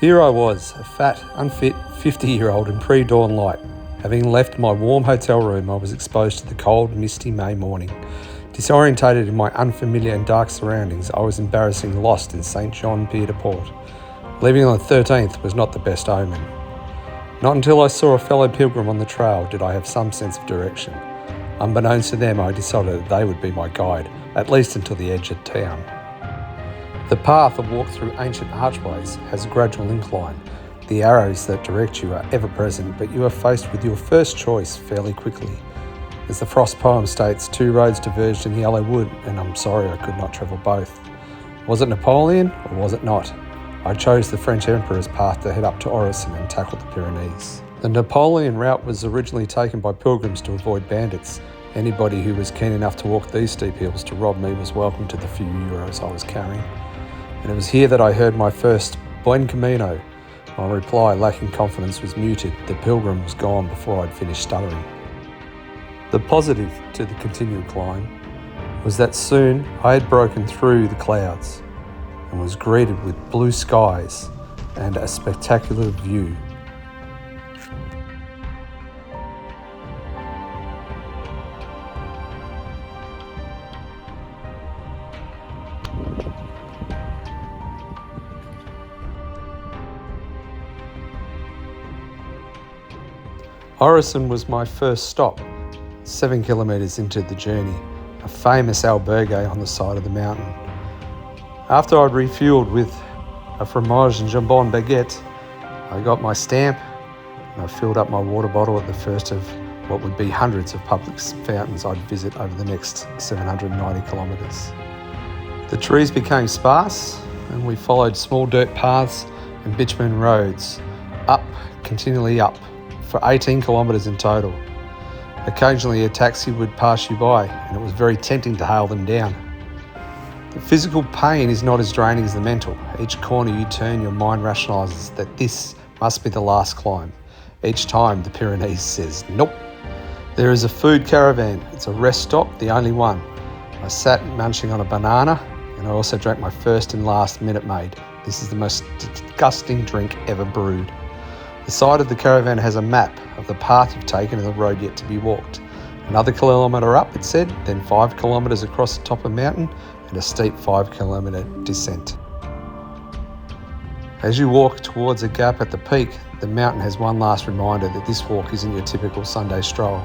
Here I was, a fat, unfit 50-year-old in pre-dawn light. Having left my warm hotel room, I was exposed to the cold, misty May morning. Disorientated in my unfamiliar and dark surroundings, I was embarrassingly lost in St. John Pier de Port. Leaving on the 13th was not the best omen. Not until I saw a fellow pilgrim on the trail did I have some sense of direction. Unbeknownst to them, I decided that they would be my guide, at least until the edge of town. The path of walk through ancient archways has a gradual incline. The arrows that direct you are ever present, but you are faced with your first choice fairly quickly. As the Frost poem states, 2 roads diverged in the yellow wood, and I'm sorry I could not travel both. Was it Napoleon, or was it not? I chose the French Emperor's path to head up to Orison and tackle the Pyrenees. The Napoleon route was originally taken by pilgrims to avoid bandits. Anybody who was keen enough to walk these steep hills to rob me was welcome to the few euros I was carrying. And it was here that I heard my first Buen Camino. My reply, lacking confidence, was muted. The pilgrim was gone before I'd finished stuttering. The positive to the continued climb was that soon I had broken through the clouds and was greeted with blue skies and a spectacular view. Orison was my first stop, 7 kilometres into the journey, a famous albergue on the side of the mountain. After I'd refueled with a fromage and jambon baguette, I got my stamp and I filled up my water bottle at the first of what would be hundreds of public fountains I'd visit over the next 790 kilometres. The trees became sparse and we followed small dirt paths and bitumen roads, continually up, for 18 kilometres in total. Occasionally a taxi would pass you by and it was very tempting to hail them down. The physical pain is not as draining as the mental. Each corner you turn, your mind rationalises that this must be the last climb. Each time the Pyrenees says, nope. There is a food caravan. It's a rest stop, the only one. I sat munching on a banana and I also drank my first and last Minute Maid. This is the most disgusting drink ever brewed. The side of the caravan has a map of the path you've taken and the road yet to be walked. Another kilometre up, it said, then 5 kilometres across the top of a mountain and a steep 5-kilometre descent. As you walk towards a gap at the peak, the mountain has one last reminder that this walk isn't your typical Sunday stroll.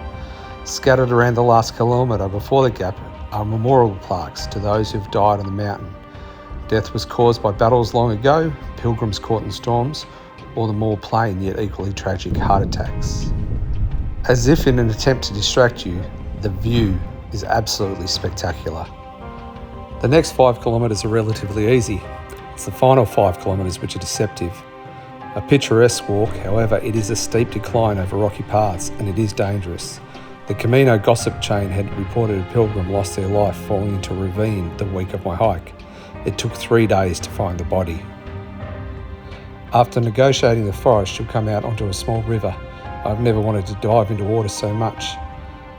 Scattered around the last kilometre before the gap are memorial plaques to those who've died on the mountain. Death was caused by battles long ago, pilgrims caught in storms, or the more plain yet equally tragic heart attacks. As if in an attempt to distract you, the view is absolutely spectacular. The next 5 kilometres are relatively easy. It's the final 5 kilometres which are deceptive. A picturesque walk, however, it is a steep decline over rocky paths and it is dangerous. The Camino gossip chain had reported a pilgrim lost their life falling into a ravine the week of my hike. It took 3 days to find the body. After negotiating the forest, you'll come out onto a small river. I've never wanted to dive into water so much.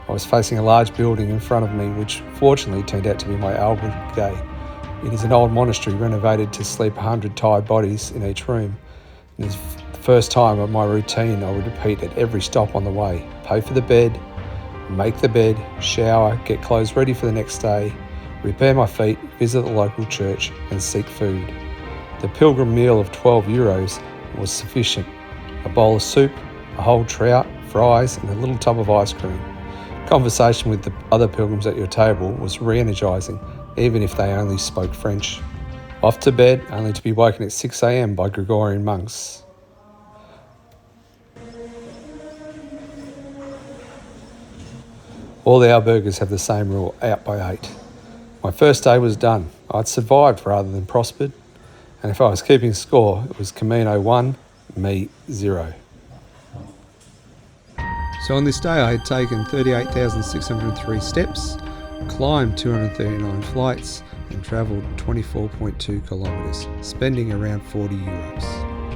I was facing a large building in front of me, which fortunately turned out to be my albergue. It is an old monastery renovated to sleep 100 tired bodies in each room. It is the first time of my routine I would repeat at every stop on the way. Pay for the bed, make the bed, shower, get clothes ready for the next day, repair my feet, visit the local church and seek food. The pilgrim meal of 12 euros was sufficient. A bowl of soup, a whole trout, fries and a little tub of ice cream. Conversation with the other pilgrims at your table was re-energising, even if they only spoke French. Off to bed, only to be woken at 6 a.m. by Gregorian monks. All the albergues have the same rule, out by 8. My first day was done. I'd survived rather than prospered. And if I was keeping score, it was Camino 1, me 0. So on this day I had taken 38,603 steps, climbed 239 flights and travelled 24.2 kilometres, spending around 40 euros.